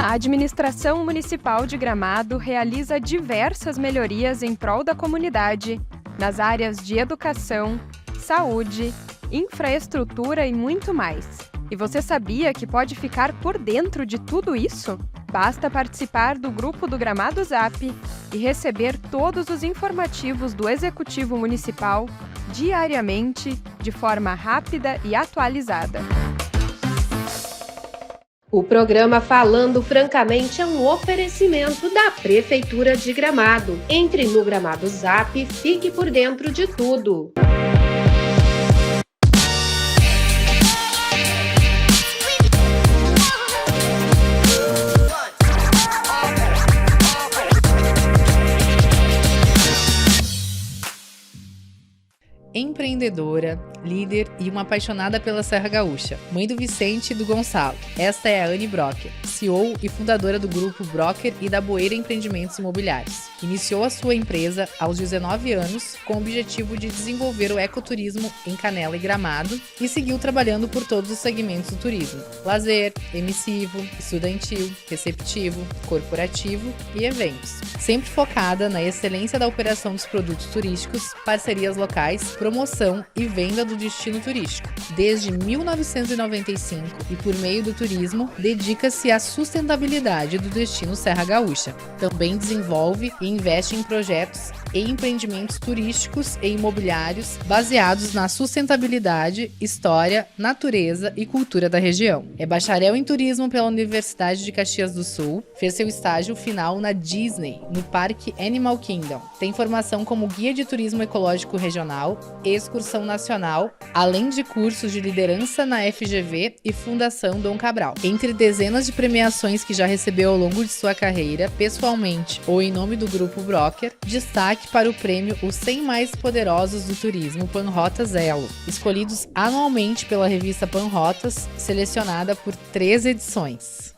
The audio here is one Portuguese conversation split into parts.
A administração municipal de Gramado realiza diversas melhorias em prol da comunidade, nas áreas de educação, saúde, infraestrutura e muito mais. E você sabia que pode ficar por dentro de tudo isso? Basta participar do grupo do Gramado Zap e receber todos os informativos do Executivo Municipal diariamente, de forma rápida e atualizada. O programa Falando Francamente é um oferecimento da Prefeitura de Gramado. Entre no Gramado Zap e fique por dentro de tudo. Empreendedora, líder e uma apaixonada pela Serra Gaúcha, mãe do Vicente e do Gonçalo. Esta é a Anne Brocker, CEO e fundadora do grupo Brocker e da Boeira Empreendimentos Imobiliários. Iniciou a sua empresa aos 19 anos com o objetivo de desenvolver o ecoturismo em Canela e Gramado e seguiu trabalhando por todos os segmentos do turismo: lazer, emissivo, estudantil, receptivo, corporativo e eventos. Sempre focada na excelência da operação dos produtos turísticos, parcerias locais, promoção e venda do destino turístico. Desde 1995 e por meio do turismo, dedica-se à sustentabilidade do destino Serra Gaúcha. Também desenvolve e investe em projetos e empreendimentos turísticos e imobiliários baseados na sustentabilidade, história, natureza e cultura da região. É bacharel em turismo pela Universidade de Caxias do Sul, fez seu estágio final na Disney, no Parque Animal Kingdom. Tem formação como guia de turismo ecológico regional, excursão nacional, além de cursos de liderança na FGV e Fundação Dom Cabral. Entre dezenas de premiações que já recebeu ao longo de sua carreira, pessoalmente ou em nome do Grupo Brocker, destaque para o prêmio Os 100 Mais Poderosos do Turismo Panrotas Elo, escolhidos anualmente pela revista Panrotas, selecionada por 3 edições.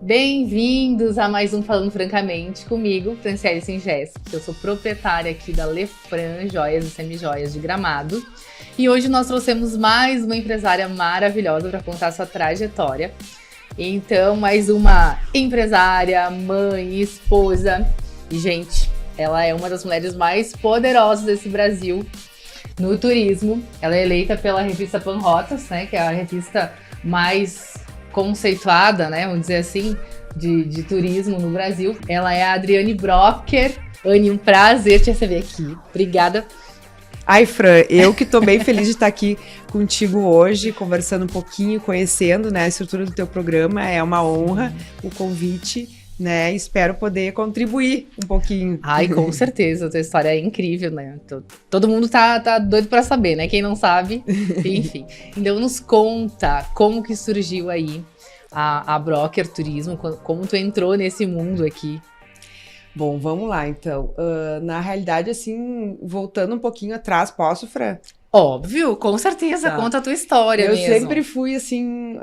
Bem-vindos a mais um Falando Francamente comigo, Franciele Singés, que eu sou proprietária aqui da Lefran Joias e Semijoias de Gramado. E hoje nós trouxemos mais uma empresária maravilhosa para contar sua trajetória. Então, mais uma empresária, mãe, esposa. E, gente, ela é uma das mulheres mais poderosas desse Brasil no turismo. Ela é eleita pela revista Panrotas, né, que é a revista mais conceituada, né, vamos dizer assim, de turismo no Brasil. Ela é a Adriane Brocker. Anne, um prazer te receber aqui. Obrigada. Ai, Fran, eu que tô bem feliz de estar aqui contigo hoje, conversando um pouquinho, conhecendo, né, a estrutura do teu programa. É uma honra o convite, né? Espero poder contribuir um pouquinho. Ai, com certeza, a tua história é incrível, né? Todo mundo tá doido pra saber, né? Quem não sabe, enfim. Então nos conta como que surgiu aí a Brocker Turismo, como tu entrou nesse mundo aqui. Bom, vamos lá, então. Na realidade, assim, voltando um pouquinho atrás, posso, Fran? Óbvio, com certeza, conta a tua história eu mesmo. Eu sempre fui, assim,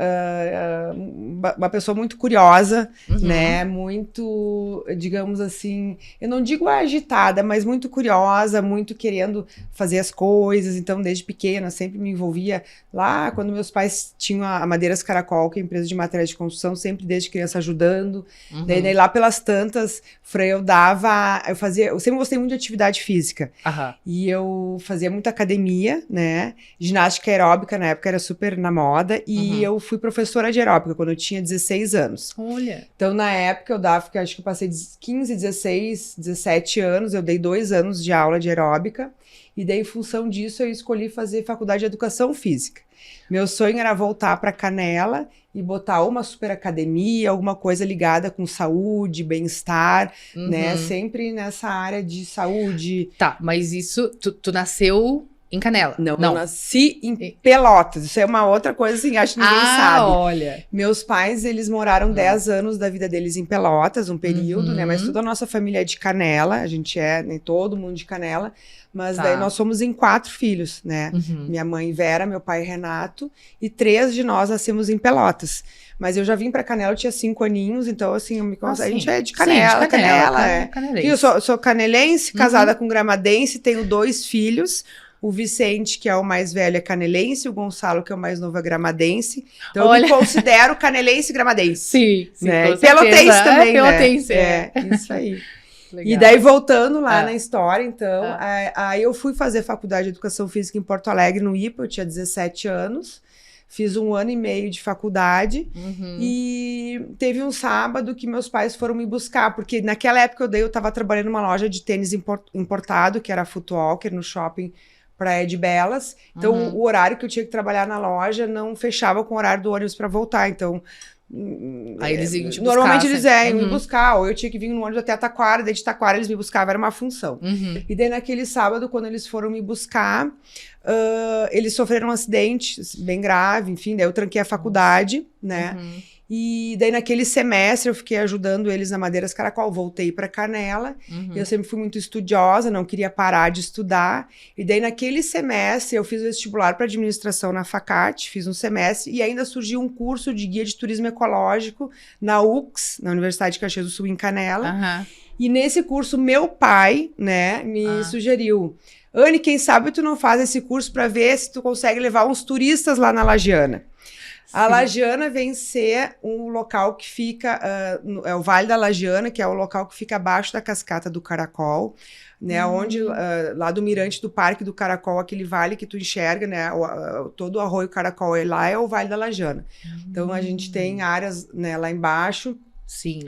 uma pessoa muito curiosa, né? Muito, digamos assim, eu não digo agitada, mas muito curiosa, muito querendo fazer as coisas. Então, desde pequena, sempre me envolvia lá, quando meus pais tinham a Madeiras Caracol, que é a empresa de materiais de construção, sempre desde criança ajudando. Daí lá pelas tantas, eu sempre gostei muito de atividade física. E eu fazia muita academia, né? Ginástica aeróbica na época era super na moda e eu fui professora de aeróbica quando eu tinha 16 anos. Olha! Então na época eu dava, acho que eu passei 15, 16, 17 anos, eu dei 2 anos de aula de aeróbica e daí em função disso eu escolhi fazer faculdade de educação física. Meu sonho era voltar para Canela e botar uma super academia, alguma coisa ligada com saúde, bem-estar, né? Sempre nessa área de saúde. Tá, mas isso, tu nasceu em Canela? Não, eu nasci em Pelotas. Isso é uma outra coisa assim, acho que ninguém sabe. Olha. Meus pais, eles moraram 10 anos da vida deles em Pelotas, um período, né? Mas toda a nossa família é de Canela, a gente é, nem todo mundo de Canela. Mas daí nós somos em 4 filhos, né? Minha mãe Vera, meu pai Renato, e 3 de nós nascemos em Pelotas. Mas eu já vim pra Canela, eu tinha 5 aninhos, então assim, a gente é de Canela. Sim, Eu sou canelense, casada com gramadense, tenho 2 filhos, O Vicente, que é o mais velho, é canelense. O Gonçalo, que é o mais novo, é gramadense. Então, eu Olha. me considero canelense e gramadense. Sim, Né? com E pelotense certeza. também, Pelotense, né? Isso aí. Legal. E daí, voltando lá Ah. na história, então, aí eu fui fazer faculdade de Educação Física em Porto Alegre, no IPA, eu tinha 17 anos. Fiz 1 ano e meio de faculdade e teve um sábado que meus pais foram me buscar, porque naquela época eu estava trabalhando numa loja de tênis importado, que era a Footwalker, no shopping Praia de Belas. Então, o horário que eu tinha que trabalhar na loja não fechava com o horário do ônibus para voltar. Então, Aí eles iam te normalmente buscar, eles iam me buscar, ou eu tinha que vir no ônibus até Taquara, daí de Taquara eles me buscavam, era uma função. E daí naquele sábado, quando eles foram me buscar, eles sofreram um acidente bem grave, enfim, daí eu tranquei a faculdade, né? E daí naquele semestre eu fiquei ajudando eles na Madeiras Caracol, voltei para Canela, eu sempre fui muito estudiosa, não queria parar de estudar, e daí naquele semestre eu fiz o vestibular para administração na Facate, fiz um semestre, e ainda surgiu um curso de guia de turismo ecológico na UX, na Universidade de Caxias do Sul, em Canela, e nesse curso meu pai, né, me sugeriu: Anne, quem sabe tu não faz esse curso para ver se tu consegue levar uns turistas lá na Lagiana. A Lagiana vem ser um local que fica, é o Vale da Lagiana, que é o local que fica abaixo da cascata do Caracol, né, onde, lá do mirante do Parque do Caracol, aquele vale que tu enxerga, né, todo o Arroio Caracol, lá é o Vale da Lagiana. Então, a gente tem áreas, né, lá embaixo. Sim.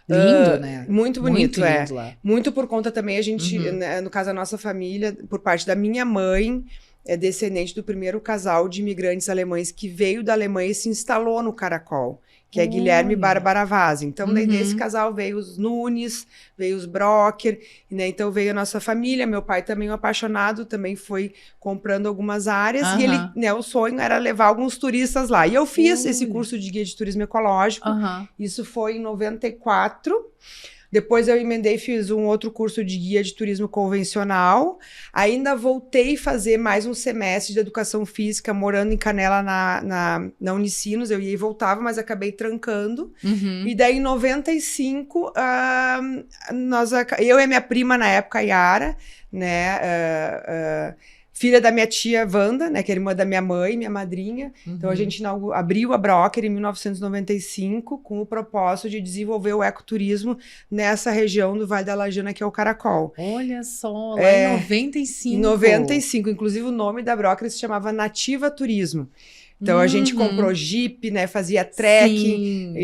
Lindo, né? Muito bonito, muito lindo lá. Muito por conta também, a gente, né, no caso, a nossa família, por parte da minha mãe, é descendente do primeiro casal de imigrantes alemães que veio da Alemanha e se instalou no Caracol, que é Guilherme e Bárbara Vaz. Então, daí desse casal veio os Nunes, veio os Brocker, né? Então veio a nossa família, meu pai também um apaixonado, também foi comprando algumas áreas, e ele, né, o sonho era levar alguns turistas lá. E eu fiz esse curso de guia de turismo ecológico, isso foi em 94. Depois eu emendei e fiz um outro curso de guia de turismo convencional. Ainda voltei a fazer mais um semestre de educação física, morando em Canela na Unicinos. Eu ia e voltava, mas acabei trancando. E daí, em 95, eu e a minha prima, na época, a Yara, né, filha da minha tia Wanda, né, que é irmã da minha mãe, minha madrinha. Então, a gente abriu a Brocker em 1995 com o propósito de desenvolver o ecoturismo nessa região do Vale da Lagiana, que é o Caracol. Olha só, lá em 95. Em 95, inclusive o nome da Brocker se chamava Nativa Turismo. Então, a gente comprou Jeep, né, fazia trekking,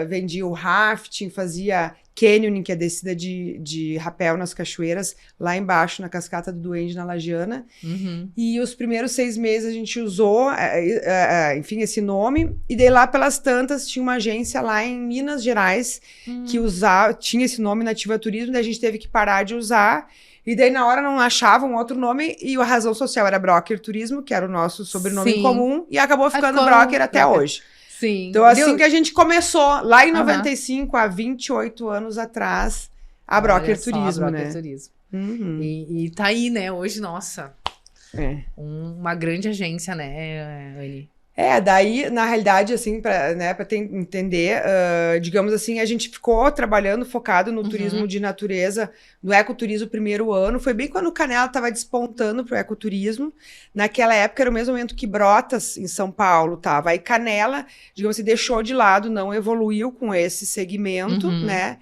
vendia o rafting, fazia canyoning, que é descida de rapel nas cachoeiras, lá embaixo, na cascata do Duende, na Lagiana. E os primeiros 6 meses a gente usou, enfim, esse nome. E daí lá pelas tantas tinha uma agência lá em Minas Gerais que tinha esse nome, Nativa Turismo, daí a gente teve que parar de usar. E daí, na hora, não achavam outro nome, e a razão social era Brocker Turismo, que era o nosso sobrenome em comum, e acabou ficando Brocker até hoje. Sim. Então, assim que a gente começou, lá em 95, há 28 anos atrás, a Brocker Turismo, a né? Brocker Turismo. E tá aí, né, hoje, nossa, uma grande agência, né, Anne? Daí, na realidade, assim, para entender, digamos assim, a gente ficou trabalhando, focado no turismo de natureza, no ecoturismo o primeiro ano. Foi bem quando o Canela estava despontando para o ecoturismo. Naquela época era o mesmo momento que Brotas, em São Paulo, estava. Aí Canela, digamos assim, deixou de lado, não evoluiu com esse segmento, né?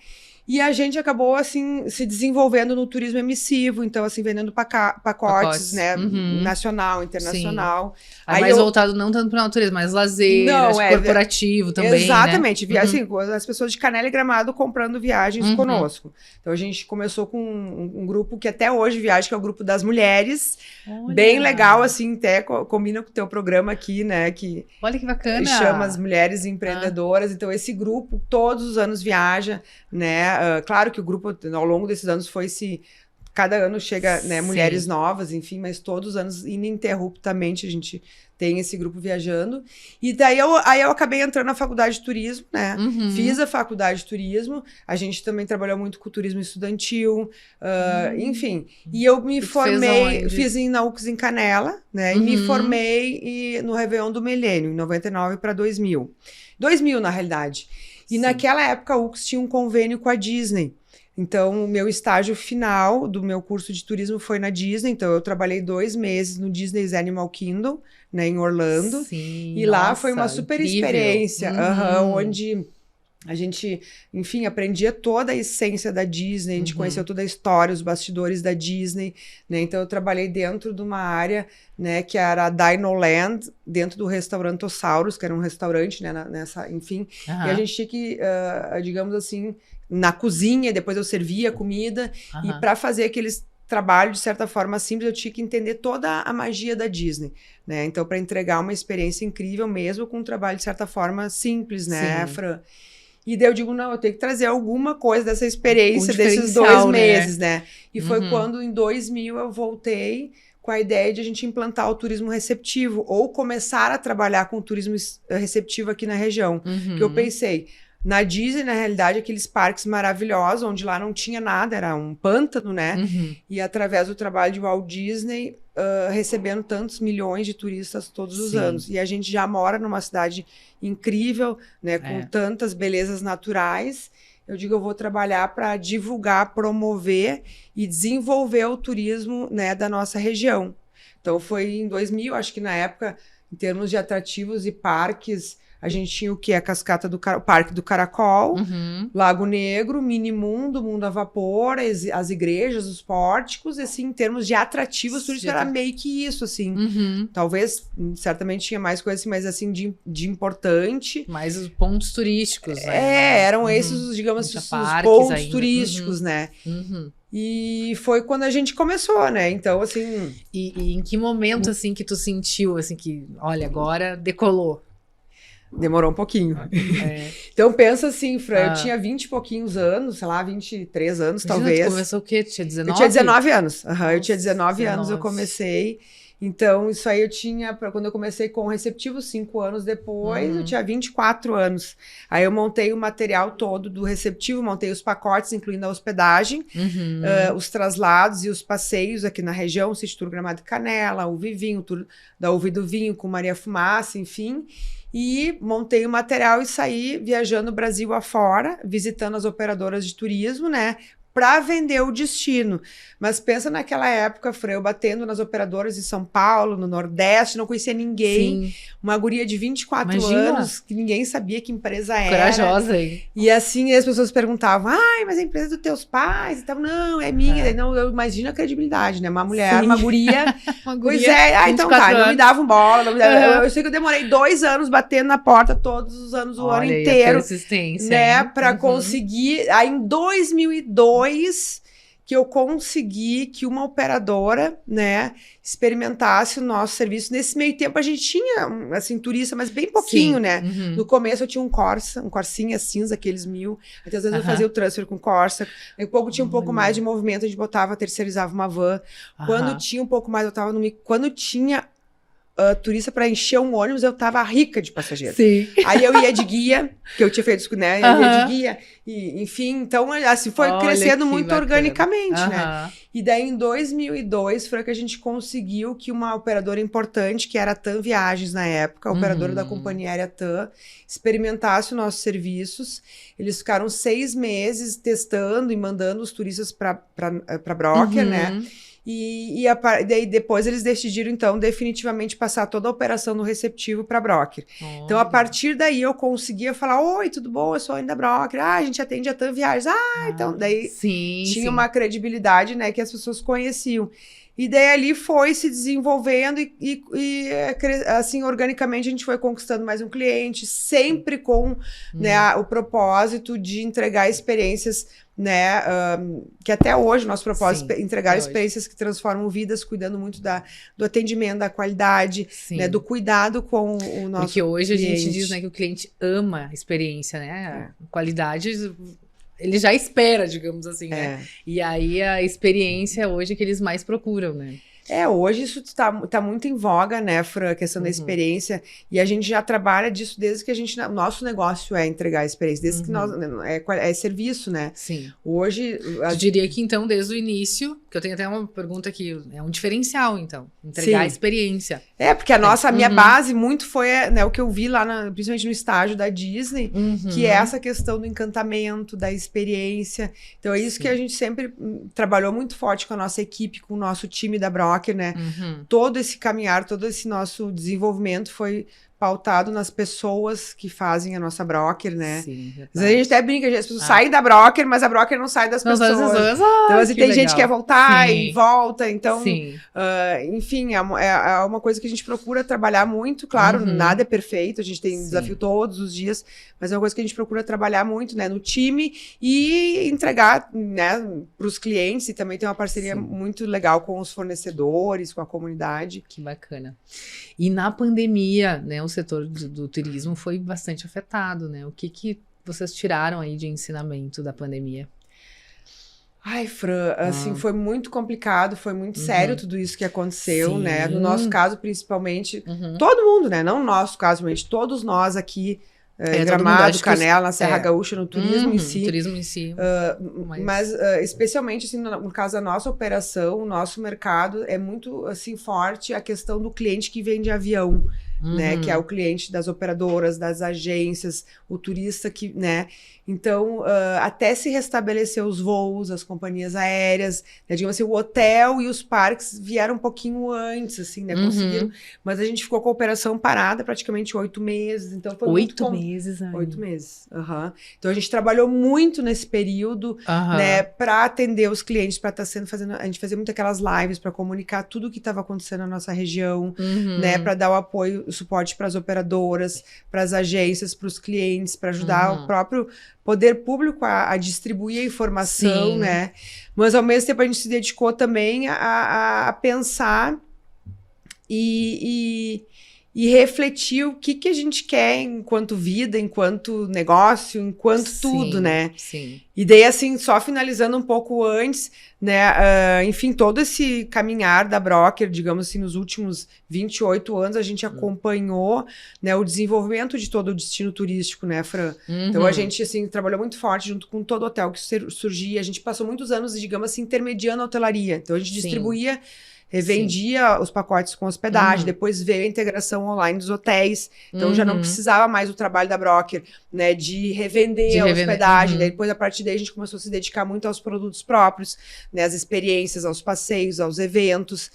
E a gente acabou, assim, se desenvolvendo no turismo emissivo, então, assim, vendendo pacotes, né, nacional, internacional. Aí mais voltado não tanto para a natureza, mas lazer, corporativo também, exatamente, né? Assim, as pessoas de Canela e Gramado comprando viagens conosco. Então, a gente começou com um grupo que até hoje viaja, que é o grupo das mulheres. Olha. Bem legal, assim, até combina com o teu programa aqui, né, que... Olha que bacana! Chama as mulheres empreendedoras. Então, esse grupo, todos os anos viaja, né? Claro que o grupo, ao longo desses anos, cada ano chega, né, mulheres novas, enfim, mas todos os anos, ininterruptamente, a gente tem esse grupo viajando. E daí aí eu acabei entrando na faculdade de turismo, né? Fiz a faculdade de turismo, a gente também trabalhou muito com turismo estudantil, enfim. E eu me formei, fiz na UX em Canela, né? E me formei no Réveillon do Milênio, em 99 para 2000. 2000, na realidade. E naquela época a UX tinha um convênio com a Disney. Então, o meu estágio final do meu curso de turismo foi na Disney. Então, eu trabalhei 2 meses no Disney's Animal Kingdom, né, em Orlando. Sim, E lá foi uma super incrível. experiência, onde a gente, enfim, aprendia toda a essência da Disney, a gente conheceu toda a história, os bastidores da Disney, né? Então, eu trabalhei dentro de uma área, né, que era a Dinoland, dentro do restaurantosauros, que era um restaurante, né, enfim. E a gente tinha que, digamos assim, na cozinha, depois eu servia comida, e para fazer aqueles trabalho de certa forma simples, eu tinha que entender toda a magia da Disney, né? Então, para entregar uma experiência incrível mesmo com um trabalho de certa forma simples, né, Fran? E daí eu digo, não, eu tenho que trazer alguma coisa dessa experiência desses 2 meses, né? E foi quando, em 2000, eu voltei com a ideia de a gente implantar o turismo receptivo, ou começar a trabalhar com o turismo receptivo aqui na região. Que eu pensei, na Disney, na realidade, aqueles parques maravilhosos, onde lá não tinha nada, era um pântano, né? E através do trabalho de Walt Disney, recebendo tantos milhões de turistas todos os anos. E a gente já mora numa cidade incrível, né? Com tantas belezas naturais. Eu digo, eu vou trabalhar para divulgar, promover e desenvolver o turismo, né, da nossa região. Então, foi em 2000, acho que na época, em termos de atrativos e parques, a gente tinha o que? A cascata do Parque do Caracol, Lago Negro, Mini Mundo, Mundo a Vapor, as igrejas, os pórticos, assim, em termos de atrativos turísticos, era meio que isso, assim. Talvez, certamente tinha mais coisas assim, mas assim, de importante. Mais os pontos turísticos, né? Eram esses, digamos, os pontos turísticos, né? E foi quando a gente começou, né? Então, assim... E em que momento, assim, que tu sentiu, assim, que, olha, agora decolou? Demorou um pouquinho. Então, pensa assim, Fran, eu tinha 20 e pouquinhos anos, sei lá, 23 anos, talvez. Tu começou o quê? Tu tinha 19? Eu tinha 19 anos. Eu tinha 19 anos, eu comecei. Então, isso aí eu tinha, quando eu comecei com o receptivo, 5 anos depois, eu tinha 24 anos. Aí eu montei o material todo do receptivo, montei os pacotes, incluindo a hospedagem, os traslados e os passeios aqui na região, o Sítio Tour Gramado e Canela, o Vivinho, o Tour da Uva e do Vinho com Maria Fumaça, enfim. E montei o material e saí viajando o Brasil afora, visitando as operadoras de turismo, né? Para vender o destino. Mas pensa naquela época, Fran, eu batendo nas operadoras de São Paulo, no Nordeste, não conhecia ninguém. Uma guria de 24 anos, que ninguém sabia que empresa era. Corajosa, hein? E assim, as pessoas perguntavam, ai, mas a empresa dos teus pais? E tal, não, é minha. Não, eu imagino a credibilidade, né? Uma mulher, uma guria. Pois é, então tá, não me davam bola. Não me davam, eu sei que eu demorei 2 anos batendo na porta todos os anos, o ano inteiro. Persistência, né? Para conseguir. Aí em 2002, que eu consegui que uma operadora, né, experimentasse o nosso serviço. Nesse meio tempo a gente tinha, assim, turista, mas bem pouquinho, né? No começo eu tinha um Corsa, um Corsinha cinza, aqueles 1000. Até às vezes eu fazia o transfer com Corsa. Aí tinha um pouco mais de movimento, a gente terceirizava uma van. Quando tinha um pouco mais, eu tava no... Quando tinha turista para encher um ônibus, eu tava rica de passageiro. Sim. Aí eu ia de guia, que eu tinha feito, né? Eu ia de guia, e, enfim, então assim, foi crescendo muito organicamente, né? E daí em 2002 foi que a gente conseguiu que uma operadora importante, que era a TAM Viagens na época, a operadora da companhia aérea TAM, experimentasse os nossos serviços. Eles ficaram 6 meses testando e mandando os turistas para broker, né? E daí depois eles decidiram, então, definitivamente passar toda a operação do receptivo para broker. Então, a partir daí, eu conseguia falar, oi, tudo bom? Eu sou ainda broker. A gente atende a TAM Viagens. Então, daí tinha uma credibilidade, né, que as pessoas conheciam. E daí ali foi se desenvolvendo e assim, organicamente a gente foi conquistando mais um cliente, sempre com né, o propósito de entregar experiências, né, que até hoje o nosso propósito é entregar experiências que transformam vidas, cuidando muito do atendimento, da qualidade, né, do cuidado com o nosso Porque hoje cliente. A gente diz, né, que o cliente ama a experiência, né? Qualidade... Ele já espera, digamos assim, né? E aí a experiência hoje é que eles mais procuram, né? Hoje isso tá muito em voga, né, Fran, a questão da experiência, e a gente já trabalha disso desde que nosso negócio é entregar a experiência, desde que nós, é serviço, né? Sim. Hoje... Eu diria que, então, desde o início, que eu tenho até uma pergunta aqui, é um diferencial, então, entregar a experiência. Porque a minha base muito foi, né, o que eu vi lá, principalmente no estágio da Disney, que é essa questão do encantamento, da experiência. Então é isso que a gente sempre trabalhou muito forte com a nossa equipe, com o nosso time da Broker, né? Todo esse caminhar, todo esse nosso desenvolvimento foi pautado nas pessoas que fazem a nossa Broker, né? Sim, Às vezes a gente até brinca, as pessoas saem da Broker, mas a Broker não sai das pessoas. Então, assim, tem gente que quer voltar e volta. Então, enfim, é uma coisa que a gente procura trabalhar muito. Claro, nada é perfeito, a gente tem desafio todos os dias, mas é uma coisa que a gente procura trabalhar muito, né, no time e entregar, né, para os clientes, e também tem uma parceria muito legal com os fornecedores, com a comunidade. Que bacana. E na pandemia, né, o setor do turismo foi bastante afetado, né? O que vocês tiraram aí de ensinamento da pandemia? Ai, Fran, assim, foi muito complicado, foi muito sério tudo isso que aconteceu, né? No nosso caso, principalmente, todo mundo, né? Não no nosso caso, mas todos nós aqui, Gramado, Canela, na Serra Gaúcha, no turismo em si. Turismo em si. Mas especialmente, assim, no caso da nossa operação, o nosso mercado é muito, assim, forte a questão do cliente que vem de avião, né? Que é o cliente das operadoras, das agências, o turista que, né? Então, até se restabelecer os voos, as companhias aéreas, né? Digamos assim, o hotel e os parques vieram um pouquinho antes, assim, né? Conseguiram. Mas a gente ficou com a operação parada praticamente 8 meses. Então, foi 8 meses, 8 meses. Então, a gente trabalhou muito nesse período, né? Para atender os clientes, para estar fazendo... A gente fazia muito aquelas lives para comunicar tudo o que estava acontecendo na nossa região, né? Para dar o apoio, o suporte para as operadoras, para as agências, para os clientes, para ajudar o próprio poder público a distribuir a informação, né? Mas, ao mesmo tempo, a gente se dedicou também a pensar e refletir o que a gente quer enquanto vida, enquanto negócio, enquanto tudo, né? Sim. E daí, assim, só finalizando um pouco antes, né? Enfim, todo esse caminhar da Broker, digamos assim, nos últimos 28 anos, a gente acompanhou, né, o desenvolvimento de todo o destino turístico, né, Fran? Então, a gente, assim, trabalhou muito forte junto com todo hotel que surgia. A gente passou muitos anos, digamos assim, intermediando a hotelaria. Então, a gente distribuía... Revendia os pacotes com hospedagem, depois veio a integração online dos hotéis, então já não precisava mais o trabalho da Broker, né, de revender a hospedagem. Daí, depois, a partir daí, a gente começou a se dedicar muito aos produtos próprios, né, às experiências, aos passeios, aos eventos.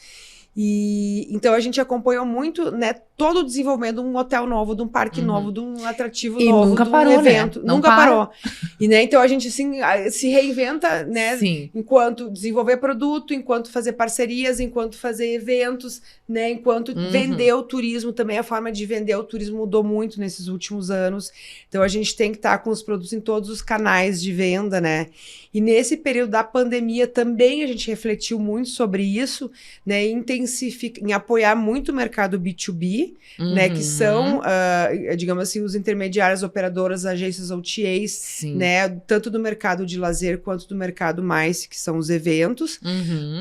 E então a gente acompanhou muito, né, todo o desenvolvimento de um hotel novo, de um parque novo, de um atrativo novo, nunca de um parou, evento. Né? Nunca parou. E, né, então a gente, assim, se reinventa, né, enquanto desenvolver produto, enquanto fazer parcerias, enquanto fazer eventos, né, enquanto vender o turismo também. A forma de vender o turismo mudou muito nesses últimos anos. Então a gente tem que estar com os produtos em todos os canais de venda, né? E nesse período da pandemia também a gente refletiu muito sobre isso, né, em apoiar muito o mercado B2B, né, que são, digamos assim, os intermediários, operadoras, agências OTAs, né, tanto do mercado de lazer quanto do mercado mais, que são os eventos,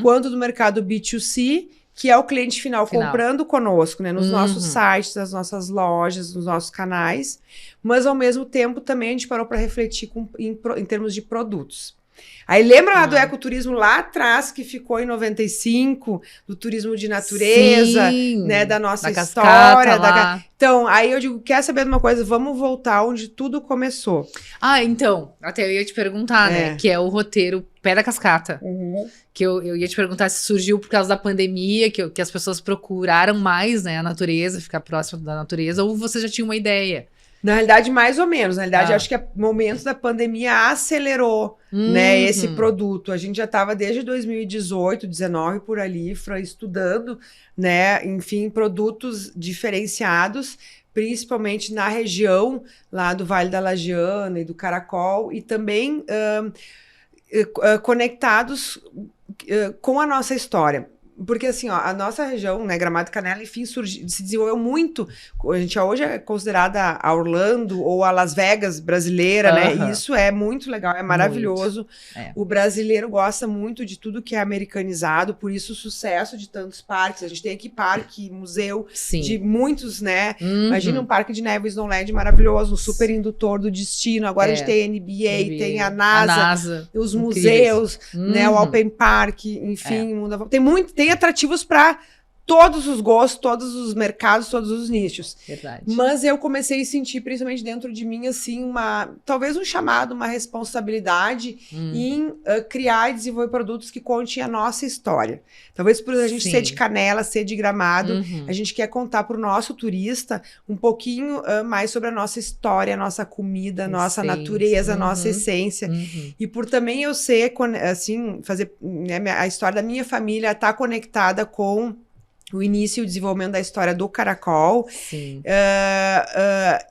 quanto do mercado B2C, que é o cliente final comprando conosco, né, nos nossos sites, nas nossas lojas, nos nossos canais, mas ao mesmo tempo também a gente parou para refletir em termos de produtos. Aí lembra lá do ecoturismo lá atrás, que ficou em 95, do turismo de natureza, né, da nossa história. Então, aí eu digo, quer saber de uma coisa? Vamos voltar onde tudo começou. Então, até eu ia te perguntar, né, que é o roteiro Pé da Cascata. Que eu ia te perguntar se surgiu por causa da pandemia, que as pessoas procuraram mais, né, a natureza, ficar próximo da natureza, ou você já tinha uma ideia? Na realidade, mais ou menos. Na realidade, acho que o momento da pandemia acelerou, né, esse produto. A gente já estava desde 2018, 2019, por ali, estudando, né, enfim, produtos diferenciados, principalmente na região lá do Vale da Lagiana e do Caracol, e também conectados com a nossa história. Porque assim, ó, a nossa região, né, Gramado e Canela, enfim, se desenvolveu muito. A gente hoje é considerada a Orlando ou a Las Vegas brasileira, né? E isso é muito legal, é maravilhoso. O brasileiro gosta muito de tudo que é americanizado, por isso o sucesso de tantos parques. A gente tem aqui parque, museu de muitos, né? Imagina um parque de neve, o Snowland maravilhoso, um super indutor do destino. Agora a gente tem a NBA, tem a NASA, os museus, né? O Open Park, enfim, tem atrativos para todos os gostos, todos os mercados, todos os nichos. Verdade. Mas eu comecei a sentir, principalmente dentro de mim, assim, talvez um chamado, uma responsabilidade em criar e desenvolver produtos que contem a nossa história. Talvez por a gente ser de Canela, ser de Gramado, a gente quer contar para o nosso turista um pouquinho mais sobre a nossa história, a nossa comida, a nossa natureza, a nossa essência. E por também eu ser, assim, fazer, né, a história da minha família tá conectada com o início e o desenvolvimento da história do caracol.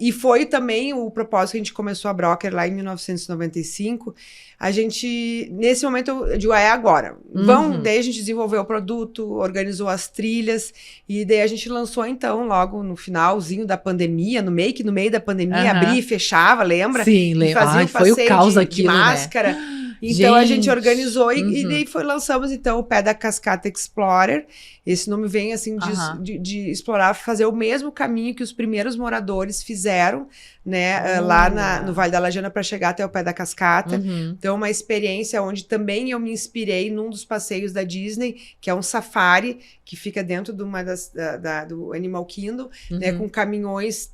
E foi também o propósito que a gente começou a Broker lá em 1995. A gente, nesse momento, eu digo, é agora. Daí a gente desenvolveu o produto, organizou as trilhas, e daí a gente lançou, então, logo no finalzinho da pandemia, no meio da pandemia, abria e fechava, lembra? Sim, lembro. Fazia foi o caos aquilo, de máscara. Né? Então a gente organizou e daí lançamos então o Pé da Cascata Explorer. Esse nome vem assim de explorar, fazer o mesmo caminho que os primeiros moradores fizeram, né, lá no Vale da Lajana para chegar até o Pé da Cascata. Então uma experiência onde também eu me inspirei num dos passeios da Disney, que é um safari que fica dentro de uma do Animal Kingdom, né, com caminhões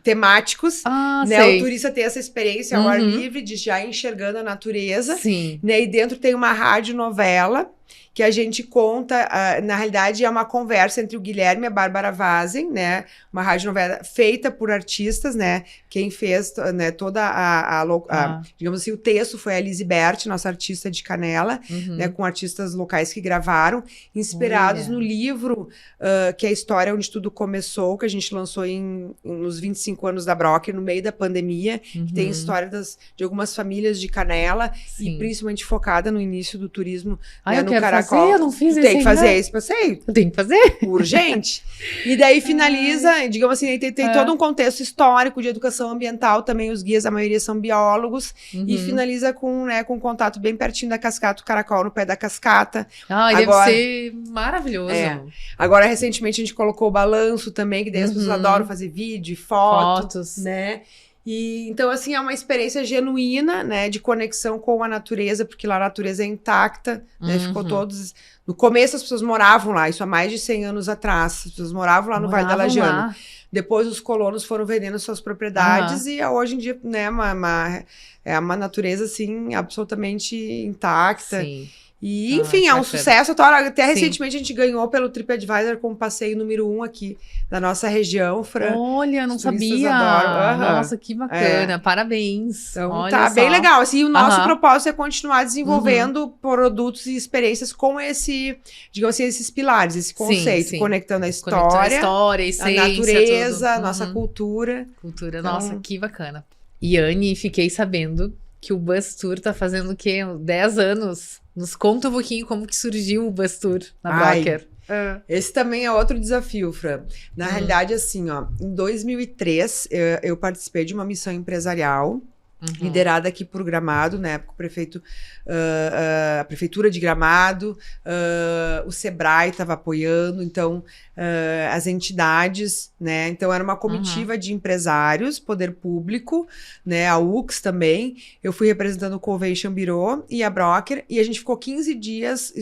temáticos, né, o turista tem essa experiência ao ar livre de já enxergando a natureza, né, e dentro tem uma radionovela que a gente conta, na realidade é uma conversa entre o Guilherme e a Bárbara Vazen, né, uma radionovela feita por artistas, né, quem fez, né, toda digamos assim, o texto foi a Lizzie Bert, nossa artista de Canela, né, com artistas locais que gravaram, inspirados no livro, que é a história onde tudo começou, que a gente lançou nos 25 anos da Broker, no meio da pandemia, que tem história de algumas famílias de Canela, e principalmente focada no início do turismo, né, no Caracol. Eu não fiz tem que fazer esse passeio. Eu tenho que fazer. Urgente. E daí finaliza, digamos assim, tem todo um contexto histórico de educação ambiental, também os guias, a maioria são biólogos, e finaliza com um contato bem pertinho da cascata, o Caracol no Pé da Cascata. Deve ser maravilhoso. Agora, recentemente, a gente colocou o balanço também, que daí as pessoas adoram fazer vídeo e fotos, né? E então, assim, é uma experiência genuína, né, de conexão com a natureza, porque lá a natureza é intacta, né, ficou todos... No começo as pessoas moravam lá, isso há mais de 100 anos atrás, as pessoas moravam lá no Vale da Lajana. Depois os colonos foram vendendo suas propriedades e hoje em dia, né, é uma natureza, assim, absolutamente intacta. E, enfim, é um sucesso. Até recentemente a gente ganhou pelo TripAdvisor como passeio número 1 aqui da nossa região, Fran. Olha, não sabia. Nossa, que bacana. Parabéns. Então, olha bem legal. Assim, e o nosso propósito é continuar desenvolvendo produtos e experiências com digamos assim, esses pilares, esse conceito, conectando a história, a natureza, nossa cultura. Nossa, que bacana. E, Anne, fiquei sabendo que o Bus Tour tá fazendo o quê? 10 anos. Nos conta um pouquinho como que surgiu o Bus Tour na Broker. Esse também é outro desafio, Fran. Na realidade, assim, ó, em 2003, eu participei de uma missão empresarial liderada aqui por Gramado, na época a Prefeitura de Gramado, o Sebrae estava apoiando, então as entidades, né? Então era uma comitiva de empresários, poder público, né? A UX também. Eu fui representando o Convention Bureau e a Broker, e a gente ficou 15 dias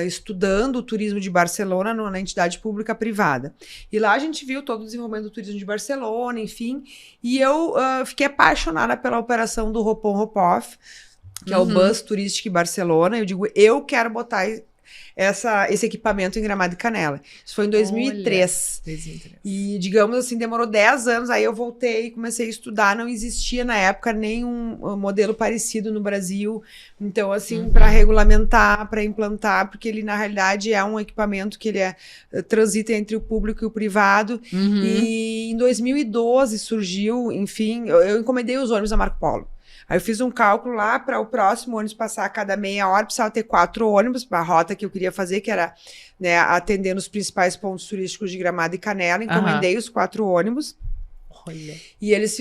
estudando o turismo de Barcelona na entidade pública privada. E lá a gente viu todo o desenvolvimento do turismo de Barcelona, enfim, e eu fiquei apaixonada pela operação do Hop On Hop Off, que é o Bus Turístico em Barcelona. Eu digo, eu quero botar esse equipamento em Gramado e Canela. Isso foi em 2003. E, digamos assim, demorou 10 anos, aí eu voltei e comecei a estudar. Não existia na época nenhum modelo parecido no Brasil. Então, assim, para regulamentar, para implantar, porque ele, na realidade, é um equipamento que ele transita entre o público e o privado. E em 2012 surgiu, enfim, eu encomendei os ônibus da Marco Polo. Aí eu fiz um cálculo lá para o próximo ônibus passar a cada meia hora, precisava ter 4 ônibus para a rota que eu queria fazer, que era, né, atendendo os principais pontos turísticos de Gramado e Canela. Encomendei os 4 ônibus. Olha. E eles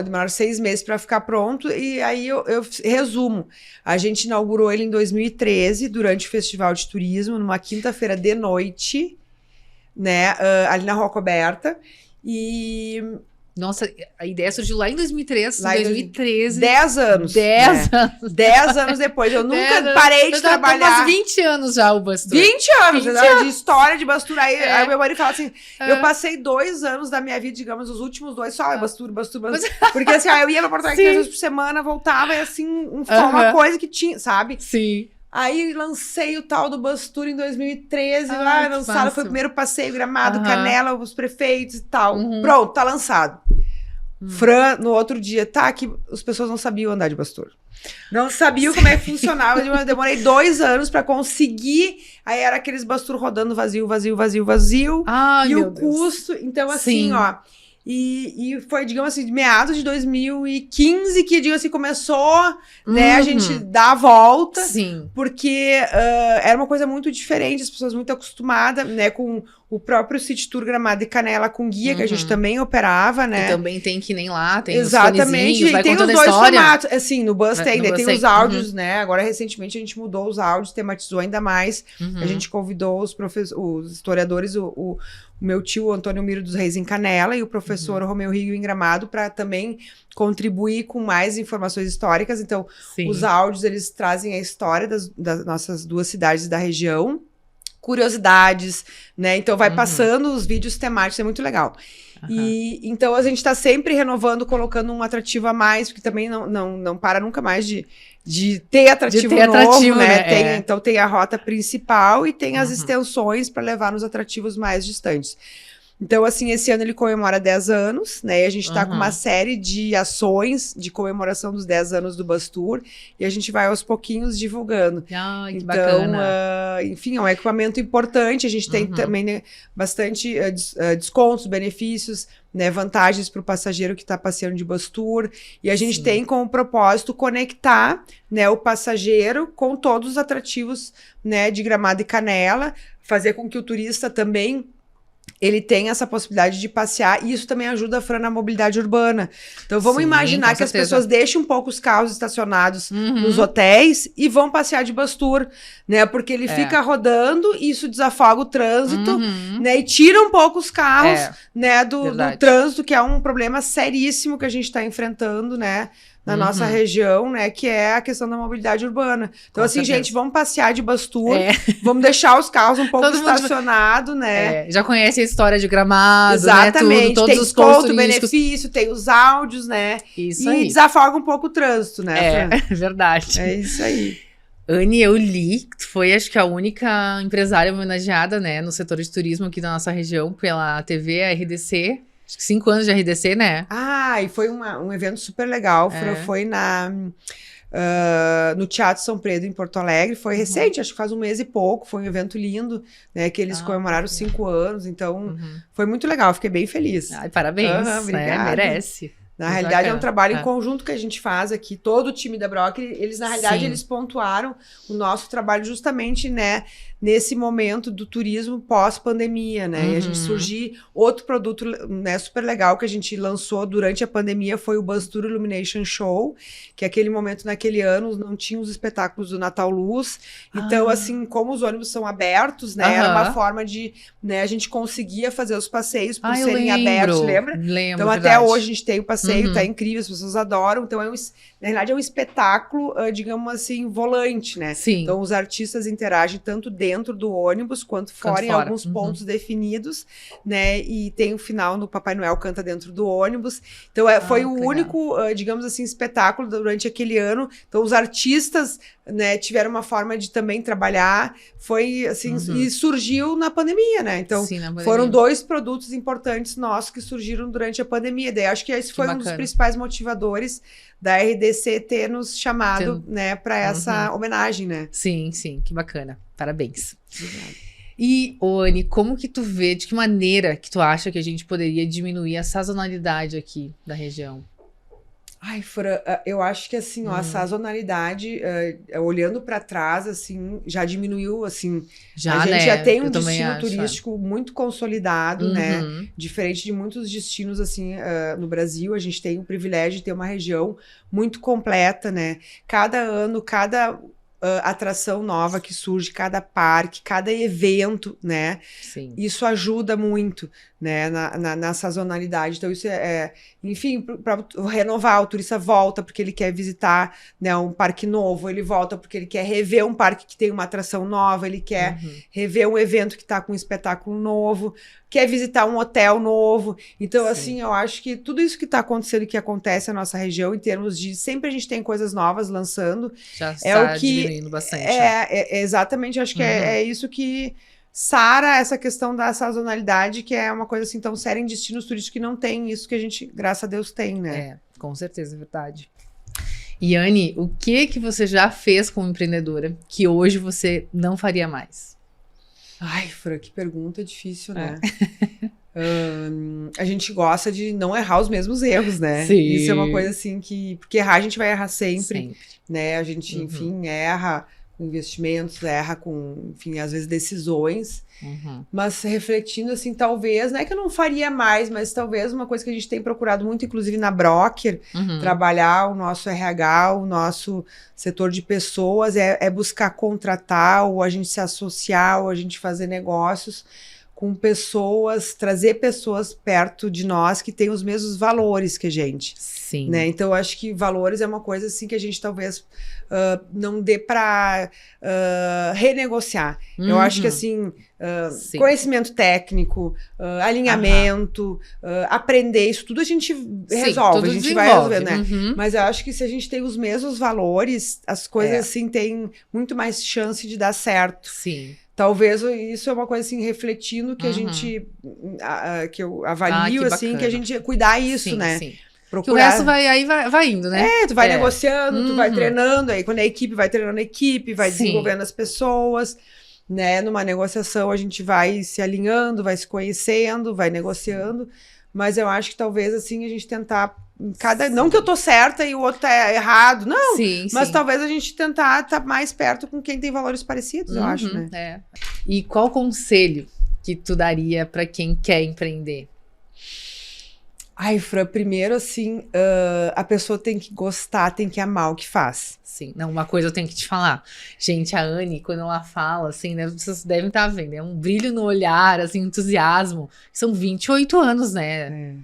demoraram 6 meses para ficar pronto. E aí eu resumo. A gente inaugurou ele em 2013, durante o Festival de Turismo, numa quinta-feira de noite, né, ali na Rua Coberta. E Nossa, a ideia surgiu lá em 2003, Lá em 2013. 10 anos. 10 né? anos. 10 anos depois. Eu nunca 10 anos. parei de Eu já tô trabalhar. umas 20 anos já o Bastur. 20 anos, 20 né, de história de Bastur. Aí, É. aí meu marido fala assim, É. eu passei 2 anos da minha vida, digamos, os últimos 2, só Bastur. Porque assim, ó, eu ia pra Porto Alegre 3 vezes por semana, voltava, e assim, só uma coisa que tinha, sabe? Sim. Aí lancei o tal do Bastur em 2013, Ah, lá que lançado, massa. foi o primeiro passeio, Gramado, Aham. Canela, os prefeitos e tal. Uhum. Pronto, tá lançado. Fran, no outro dia, tá, que as pessoas não sabiam andar de Bastur. Não sabiam como é que funcionava. Eu demorei 2 anos pra conseguir. Aí era aqueles Bastur rodando vazio. Ai, E meu o Deus. custo, então assim, Sim. ó. E foi, digamos assim, de meados de 2015 que, digamos assim, começou, né, a Uhum. gente dar a volta. Sim. Porque era uma coisa muito diferente, as pessoas muito acostumadas, né, com o próprio City Tour Gramado e Canela com guia, que a gente também operava, né? E também tem que nem lá, tem Exatamente, os fonezinhos, vai e tem os contando a 2 história. formatos. Assim, no Bus tem, No né, Bus tem tem. os áudios, né? Agora, recentemente, a gente mudou os áudios, tematizou ainda mais. Uhum. A gente convidou os historiadores, o meu tio Antônio Miro dos Reis em Canela e o professor Romeu Rio em Gramado, para também contribuir com mais informações históricas. Então, Sim. os áudios, eles trazem a história das nossas 2 cidades da região, curiosidades, né? Então, vai passando os vídeos temáticos, é muito legal. E então, a gente está sempre renovando, colocando um atrativo a mais, porque também não para nunca mais de ter atrativo novo, atrativo, né? né? Tem, É. Então, tem a rota principal e tem as extensões para levar nos atrativos mais distantes. Então, assim, esse ano ele comemora 10 anos, né? E a gente tá com uma série de ações de comemoração dos 10 anos do Bastur, e a gente vai aos pouquinhos divulgando. Ai, que Então, bacana. enfim, é um equipamento importante, a gente tem também, né, bastante descontos, benefícios, né, vantagens para o passageiro que está passeando de Bastur, e a gente tem como propósito conectar, né, o passageiro com todos os atrativos, né, de Gramado e Canela, fazer com que o turista também ele tem essa possibilidade de passear, e isso também ajuda a Fran na mobilidade urbana. Então, vamos Sim, imaginar com que as certeza. pessoas deixem um pouco os carros estacionados nos hotéis e vão passear de Bastur, né? Porque ele fica rodando e isso desafoga o trânsito, né? E tira um pouco os carros, né? Do verdade. trânsito, que é um problema seríssimo que a gente está enfrentando, né? Na nossa região, né? Que é a questão da mobilidade urbana. Então, Com assim, certeza. gente, vamos passear de Bastur, É. vamos deixar os carros um pouco Todo mundo- estacionados, né? É, já conhece a história de Gramado, Exatamente, né? Tudo, todos tem os pontos desconto, turísticos. benefício, tem os áudios, né? Isso E aí. desafoga um pouco o trânsito, né? Fran? É, verdade. É isso aí. Anne, eu li que tu foi, acho que a única empresária homenageada, né, no setor de turismo aqui da nossa região pela TV, a RDC. Acho que 5 anos de RDC, né? Ah, e foi um evento super legal. Foi no Teatro São Pedro, em Porto Alegre. Foi recente, acho que faz 1 mês e pouco. Foi um evento lindo, né? Que eles comemoraram 5 anos. Então, foi muito legal. Fiquei bem feliz. Ai, parabéns, né? Obrigada. Merece. Na Muito realidade, é um bacana. trabalho em conjunto que a gente faz aqui, todo o time da Brockle, eles, na realidade, Sim. eles pontuaram o nosso trabalho justamente, né, nesse momento do turismo pós-pandemia, né, e a gente surgir outro produto, né, super legal que a gente lançou durante a pandemia foi o Bastur Illumination Show, que aquele momento, naquele ano, não tinha os espetáculos do Natal Luz, então, assim, como os ônibus são abertos, né, era uma forma de, né, a gente conseguia fazer os passeios por Eu serem lembro. abertos, lembra? Lembro, Então, até verdade. hoje a gente tem o passeio, tá incrível, as pessoas adoram. Então, na realidade, é um espetáculo, digamos assim, volante, né? Sim. Então, os artistas interagem tanto dentro do ônibus quanto fora, em fora. alguns pontos definidos, né? E tem o final no Papai Noel canta dentro do ônibus. Então, foi o legal. único, digamos assim, espetáculo durante aquele ano. Então, os artistas, né, tiveram uma forma de também trabalhar. Foi, assim, e surgiu na pandemia, né? Então, Sim, na pandemia. foram 2 produtos importantes nossos que surgiram durante a pandemia. Daí acho que esse foi um dos bacana. principais motivadores da RDC ter nos chamado, né, para essa homenagem, né? Sim, sim, que bacana. Parabéns. E, Anne, como que tu vê, de que maneira que tu acha que a gente poderia diminuir a sazonalidade aqui da região? Ai, Fran, eu acho que assim, ó, a sazonalidade, olhando para trás, assim, já diminuiu, assim. Já, a gente né? já tem um Eu também destino acho, turístico muito consolidado, né? Uhum. Diferente de muitos destinos, assim, no Brasil, a gente tem o privilégio de ter uma região muito completa, né? Cada ano, cada atração nova que surge, cada parque, cada evento, né? Sim. Isso ajuda muito, né, na sazonalidade. Então, isso enfim, para renovar, o turista volta porque ele quer visitar, né, um parque novo, ele volta porque ele quer rever um parque que tem uma atração nova, ele quer rever um evento que está com um espetáculo novo, quer visitar um hotel novo. Então, assim, eu acho que tudo isso que está acontecendo, que acontece na nossa região, em termos de sempre a gente tem coisas novas lançando, Já está o que diminuindo bastante. exatamente, acho que é isso que sara essa questão da sazonalidade, que é uma coisa assim tão séria em destinos turísticos que não tem isso que a gente, graças a Deus, tem, né? Com certeza, é verdade. E Anne, o que você já fez como empreendedora que hoje você não faria mais? Ai, Fran, que pergunta difícil, né? A gente gosta de não errar os mesmos erros, né? Sim. Isso é uma coisa assim que... Porque errar, a gente vai errar sempre. Né? A gente, enfim, erra com investimentos, erra com, enfim, às vezes decisões. Mas refletindo, assim, talvez, não é que eu não faria mais, mas talvez uma coisa que a gente tem procurado muito, inclusive na Broker, trabalhar o nosso RH, o nosso setor de pessoas, é buscar contratar, ou a gente se associar, ou a gente fazer negócios com pessoas, trazer pessoas perto de nós que têm os mesmos valores que a gente. Sim. Né? Então, eu acho que valores é uma coisa assim que a gente talvez não dê para renegociar. Eu acho que assim, conhecimento técnico, alinhamento, aprender, isso tudo a gente resolve, a gente vai resolver, né? Mas eu acho que se a gente tem os mesmos valores, as coisas assim têm muito mais chance de dar certo. Sim. Talvez isso é uma coisa assim, refletindo que a gente, que eu avalio, que assim, que a gente cuidar isso, né? Sim. Procurar. Que o resto vai indo, né? Tu vai negociando, tu vai treinando, aí quando a equipe vai treinando a equipe, vai desenvolvendo as pessoas, né? Numa negociação a gente vai se alinhando, vai se conhecendo, vai negociando, mas eu acho que talvez assim a gente tentar não que eu tô certa e o outro tá errado, não, mas talvez a gente tentar estar mais perto com quem tem valores parecidos, eu acho, né? E qual conselho que tu daria para quem quer empreender? Ai, Fran, primeiro assim, a pessoa tem que gostar, tem que amar o que faz. Sim, não, uma coisa eu tenho que te falar. Gente, a Anne, quando ela fala, assim, né, vocês devem estar vendo, é um brilho no olhar, assim, entusiasmo. São 28 anos, né?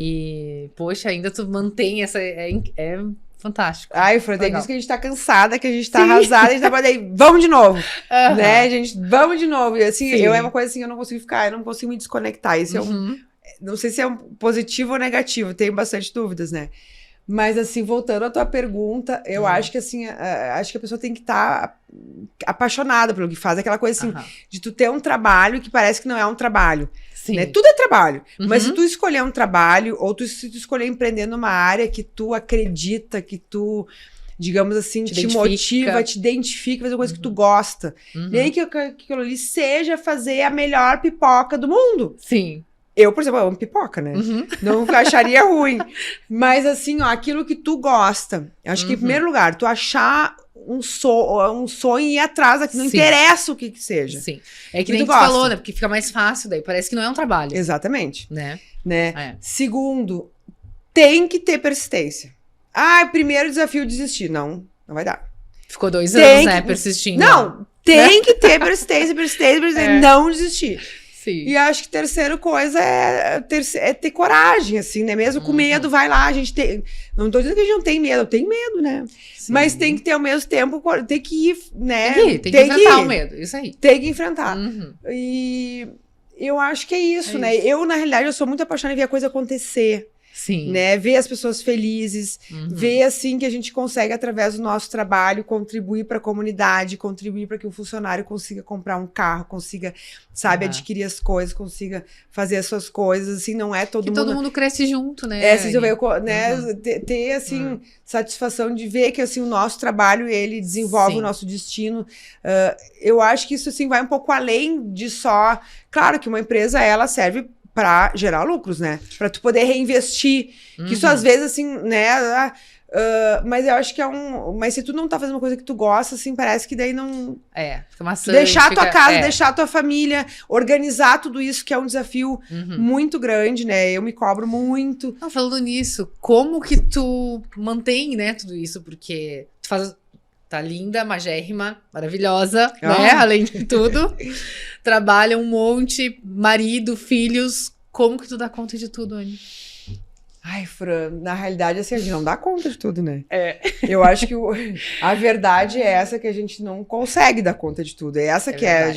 E, poxa, ainda tu mantém essa... É fantástico. Ai, Fran, tem isso que a gente tá cansada, que a gente tá arrasada, a gente tá falando, vamos de novo, né, gente, vamos de novo. E assim, é uma coisa assim, eu não consigo ficar, eu não consigo me desconectar. Isso é não sei se é um positivo ou negativo, tenho bastante dúvidas, né? Mas assim, voltando à tua pergunta, eu acho que assim, acho que a pessoa tem que estar apaixonada pelo que faz, aquela coisa assim, de tu ter um trabalho que parece que não é um trabalho. Né? Tudo é trabalho, mas se tu escolher um trabalho, ou se tu escolher empreender numa área que tu acredita, que tu, digamos assim, te motiva, te identifica, fazer uma coisa que tu gosta. E aí que aquilo ali seja fazer a melhor pipoca do mundo. Sim. Eu, por exemplo, amo pipoca, né? Não acharia ruim. Mas assim, ó, aquilo que tu gosta. Acho que em primeiro lugar, tu achar um sonho e ir atrás daquilo, não interessa o que seja. Sim. É que nem tu falou, né? Porque fica mais fácil daí, parece que não é um trabalho. Exatamente. Né? Segundo, tem que ter persistência. Primeiro desafio, desistir. Não vai dar. Ficou 2 anos, né? Persistindo. Não, tem que ter persistência, não desistir. Sim. E acho que terceira coisa é ter coragem, assim, né? Mesmo com medo, vai lá, a gente tem... Não tô dizendo que a gente não tem medo, eu tenho medo, né? Sim. Mas tem que ter ao mesmo tempo, tem que ir, né? Tem que enfrentar o medo, isso aí. Tem que enfrentar. E eu acho que é isso, né? Eu, na realidade, eu sou muito apaixonada em ver a coisa acontecer. Sim. Né? Ver as pessoas felizes, ver assim que a gente consegue, através do nosso trabalho, contribuir para a comunidade, contribuir para que o funcionário consiga comprar um carro, consiga, sabe, adquirir as coisas, consiga fazer as suas coisas, assim, não é todo mundo cresce junto, né? Ter assim, satisfação de ver que assim, o nosso trabalho, ele desenvolve o nosso destino. Eu acho que isso assim, vai um pouco além de só... Claro que uma empresa, ela serve pra gerar lucros, né? Pra tu poder reinvestir. Que isso às vezes, assim, né? Mas eu acho que Mas se tu não tá fazendo uma coisa que tu gosta, assim, parece que daí não. Fica maçante. Deixar a tua casa, deixar a tua família, organizar tudo isso, que é um desafio muito grande, né? Eu me cobro muito. Não, falando nisso, como que tu mantém, né, tudo isso? Porque tu faz. Tá linda, magérrima, maravilhosa, né? Além de tudo. Trabalha um monte, marido, filhos. Como que tu dá conta de tudo, Anny? Ai, Fran, na realidade, assim, a gente não dá conta de tudo, né? Eu acho que a verdade é essa, que a gente não consegue dar conta de tudo. É essa que é.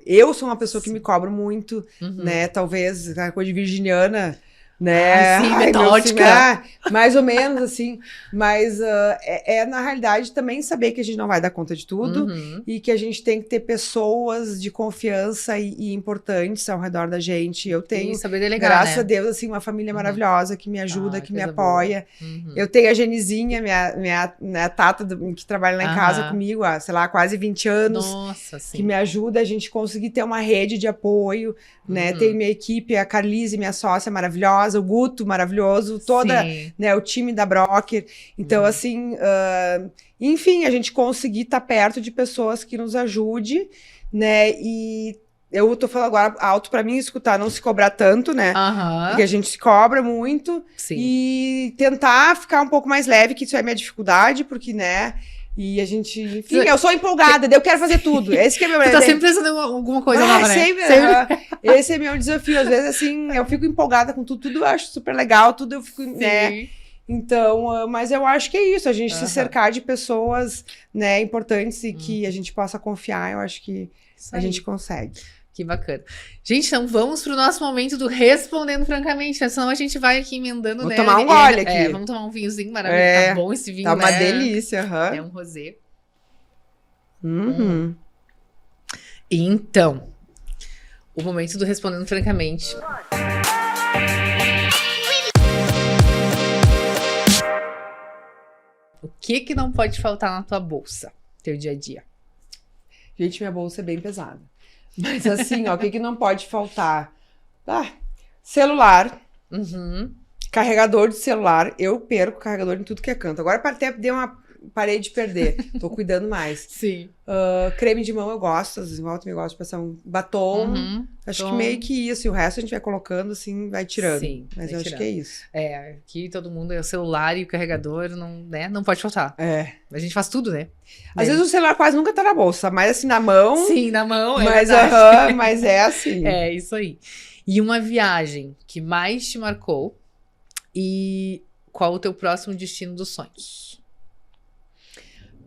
Eu sou uma pessoa que me cobro muito, né? Talvez a coisa de virginiana, né? Sim, metódica. Mais ou menos, assim. Mas na realidade, também saber que a gente não vai dar conta de tudo e que a gente tem que ter pessoas de confiança e importantes ao redor da gente. Eu tenho, saber delegar, graças né? a Deus, assim, uma família maravilhosa que me ajuda, que me apoia. Eu tenho a Genizinha, minha tata, que trabalha lá em casa comigo há, sei lá, quase 20 anos. Nossa, sim. Que me ajuda a gente conseguir ter uma rede de apoio, né? Tem minha equipe, a Carlise, minha sócia maravilhosa, o Guto maravilhoso, toda, né, o time da Broker. Então, assim, enfim, a gente conseguir estar perto de pessoas que nos ajude, né? E eu tô falando agora alto pra mim escutar, não se cobrar tanto, né? Porque a gente se cobra muito. E tentar ficar um pouco mais leve, que isso é minha dificuldade, porque, né? E a gente, enfim, eu sou empolgada, daí eu quero fazer tudo. Esse que é meu... Tu tá sempre pensando em alguma coisa nova, né? Sempre. Esse é meu desafio. Às vezes, assim, eu fico empolgada com tudo eu acho super legal, tudo eu fico, né? Então, mas eu acho que é isso, a gente se cercar de pessoas, né, importantes e que a gente possa confiar, eu acho que a gente consegue. Que bacana. Gente, então vamos pro nosso momento do Respondendo Francamente, né? Senão a gente vai aqui emendando, Vou tomar um gole aqui. Vamos tomar um vinhozinho maravilhoso. Tá bom esse vinho, tá uma né? delícia. É um rosé. Então, o momento do Respondendo Francamente. O que não pode faltar na tua bolsa, teu dia a dia? Gente, minha bolsa é bem pesada. Mas assim, ó, o que não pode faltar? Celular, carregador de celular. Eu perco o carregador em tudo que é canto. Agora até parei de perder. Tô cuidando mais. Sim. Creme de mão eu gosto. Às vezes eu gosto de passar um batom. Acho que meio que isso. E o resto a gente vai colocando, assim, vai tirando. Sim, mas eu acho que é isso. Aqui todo mundo é o celular e o carregador, não pode faltar. A gente faz tudo, né? Às vezes o celular quase nunca tá na bolsa, mas assim, na mão. Sim, na mão, mas é assim. É, isso aí. E uma viagem que mais te marcou e qual o teu próximo destino dos sonhos?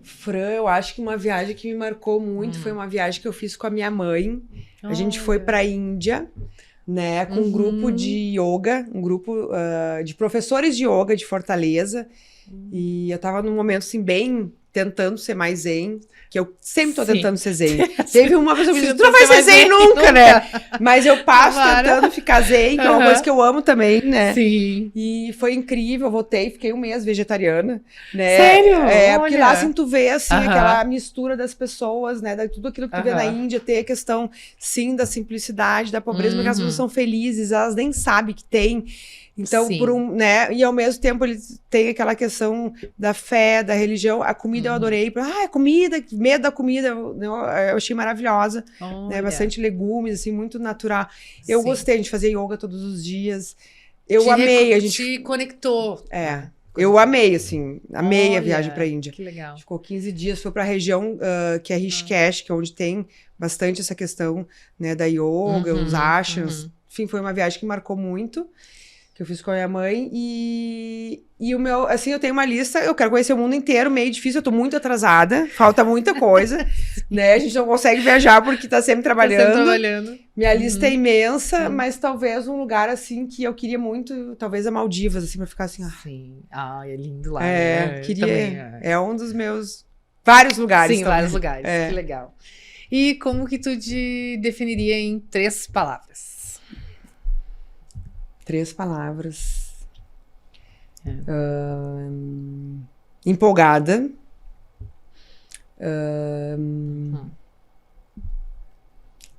Fran, eu acho que uma viagem que me marcou muito foi uma viagem que eu fiz com a minha mãe. A gente foi pra Índia, né, com um grupo de yoga, um grupo de professores de yoga de Fortaleza. E eu tava num momento, assim, bem tentando ser mais zen, que eu sempre tô tentando ser zen. Teve uma pessoa que me disse, tu não vai ser zen nunca, né? Mas eu passo tentando ficar zen, que é uma coisa que eu amo também, né? Sim. E foi incrível, eu voltei, fiquei um mês vegetariana, né? Sério? Porque lá, assim, tu vê, assim, aquela mistura das pessoas, né? Tudo aquilo que tu vê na Índia, tem a questão, sim, da simplicidade, da pobreza, porque as pessoas são felizes, elas nem sabem que tem. Então, né? E ao mesmo tempo ele tem aquela questão da fé, da religião. A comida eu adorei. A comida, medo da comida, eu achei maravilhosa. Né? Bastante legumes, assim, muito natural. Eu gostei, a gente fazia yoga todos os dias. Eu amei. A gente te conectou. Eu amei, assim, amei a viagem pra Índia. Que legal. A gente ficou 15 dias, foi pra região que é Rishikesh, que é onde tem bastante essa questão, né, da yoga, os ashrams. Enfim, foi uma viagem que marcou muito. Que eu fiz com a minha mãe, e o meu, assim, eu tenho uma lista, eu quero conhecer o mundo inteiro, meio difícil, eu tô muito atrasada, falta muita coisa, né, a gente não consegue viajar porque tá sempre trabalhando. Minha lista é imensa, mas talvez um lugar, assim, que eu queria muito, talvez a Maldivas, assim, pra ficar assim, Sim, é lindo lá, queria, também, é um dos meus, vários lugares. Sim, vários lugares, que legal. E como que tu te definiria em 3 palavras? 3 palavras.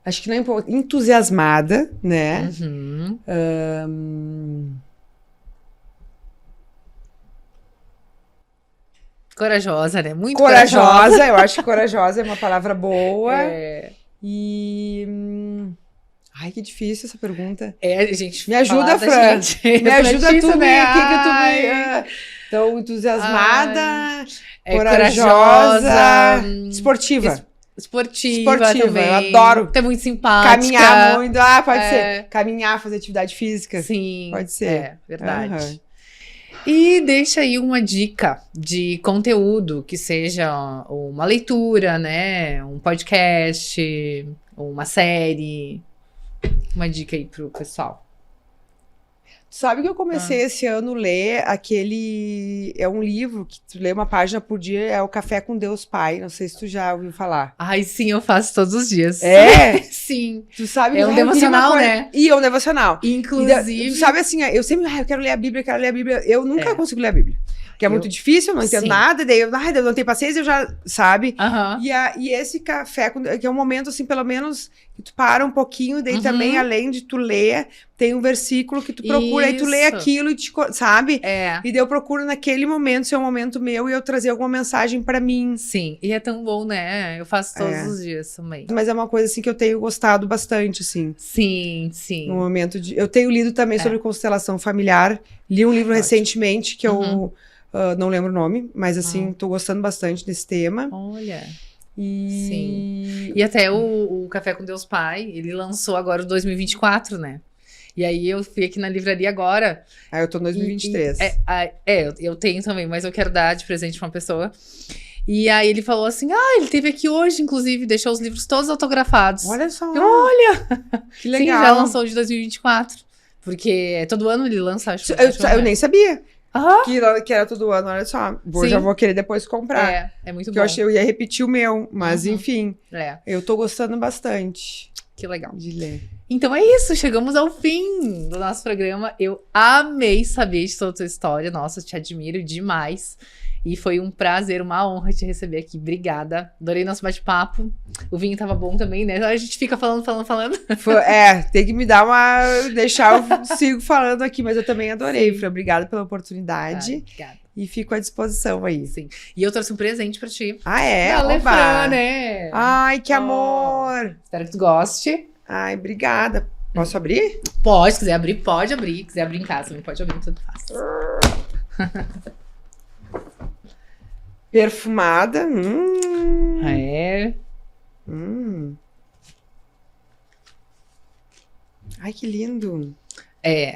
Acho que não é entusiasmada, né? Corajosa, né? Muito Corajosa, eu acho que corajosa é uma palavra boa. E... Ai, que difícil essa pergunta. Gente. Me ajuda, Fran. Me ajuda tu, né? Então, entusiasmada, corajosa, esportiva. Esportiva também. Eu adoro. É muito simpática. Caminhar muito. Pode ser. Caminhar, fazer atividade física. Sim. Pode ser. Verdade. E deixa aí uma dica de conteúdo, que seja uma leitura, né? Um podcast, uma série. Uma dica aí pro pessoal. Sabe que eu comecei esse ano a ler aquele... É um livro que tu lê uma página por dia, é o Café com Deus Pai. Não sei se tu já ouviu falar. Ai, sim, eu faço todos os dias. É? Sim. Tu sabe... É um devocional, né? E é um devocional. Inclusive... Tu sabe assim, eu sempre... eu quero ler a Bíblia, Eu nunca consigo ler a Bíblia. Porque é muito difícil, eu não entendo nada, daí eu não tenho paciência, eu já, sabe? E esse café, que é um momento, assim, pelo menos, que tu para um pouquinho, daí também, além de tu ler, tem um versículo que tu procura, e tu lê aquilo, e sabe? E daí eu procuro naquele momento, se é um momento meu, e eu trazer alguma mensagem pra mim. Sim, e é tão bom, né? Eu faço todos os dias também. Mas é uma coisa, assim, que eu tenho gostado bastante, assim. Sim, sim. No momento de... Eu tenho lido também sobre constelação familiar, li um livro recentemente, que eu... não lembro o nome, mas assim, tô gostando bastante desse tema. Olha. Sim. E até o Café com Deus Pai, ele lançou agora o 2024, né? E aí eu fui aqui na livraria agora. Eu tô em 2023. Eu tenho também, mas eu quero dar de presente pra uma pessoa. E aí ele falou assim, ele teve aqui hoje, inclusive, deixou os livros todos autografados. Olha só. Olha! Que legal. Sim, já lançou o de 2024. Porque todo ano ele lança, acho. Eu nem sabia. Que era todo ano, olha só. Já vou querer depois comprar. É muito bom. Eu achei que eu ia repetir o meu, mas enfim. Eu tô gostando bastante. Que legal. De ler. Então é isso, chegamos ao fim do nosso programa. Eu amei saber de toda a tua história. Nossa, eu te admiro demais. E foi um prazer, uma honra te receber aqui. Obrigada. Adorei nosso bate-papo. O vinho tava bom também, né? A gente fica falando. Tem que me dar deixar eu sigo falando aqui, mas eu também adorei, Fran. Obrigada pela oportunidade. Obrigada. E fico à disposição aí. Sim. E eu trouxe um presente pra ti. É? Da Fran, né? Ai, que amor. Espero que tu goste. Ai, obrigada. Posso abrir? Pode, se quiser abrir, pode abrir. Se quiser abrir em casa, também pode abrir, tudo fácil. Perfumada. Ai, que lindo.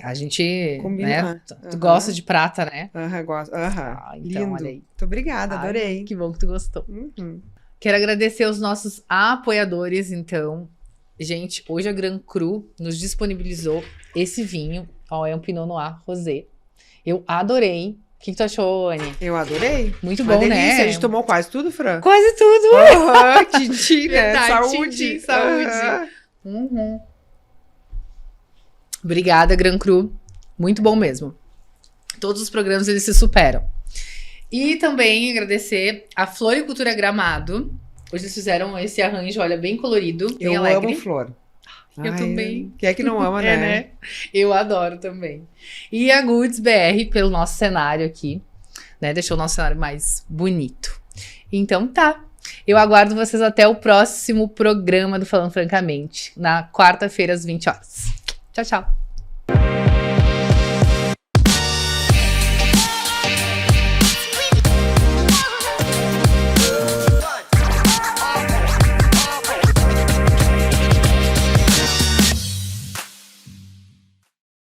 A gente... Combina. Né? Tu gosta de prata, né? Gosto. Então, lindo. olha aí. Muito obrigada, adorei. Que bom que tu gostou. Quero agradecer aos nossos apoiadores, então. Gente, hoje a Gran Cru nos disponibilizou esse vinho. É um Pinot Noir Rosé. Eu adorei. O que tu achou, Anny? Eu adorei. Muito Uma bom, delícia. né? A gente tomou quase tudo, Fran. Quase tudo. Tintim, né? Saúde. Tintim, saúde. Obrigada, Gran Cru. Muito bom mesmo. Todos os programas, eles se superam. E também agradecer a Floricultura Gramado. Hoje eles fizeram esse arranjo, olha, bem colorido, bem alegre. Eu amo flor. Eu também. Quem é que não ama, né? Né? Eu adoro também. E a Goods BR, pelo nosso cenário aqui, né? Deixou o nosso cenário mais bonito. Então tá. Eu aguardo vocês até o próximo programa do Falando Francamente, na quarta-feira, às 20 horas. Tchau, tchau.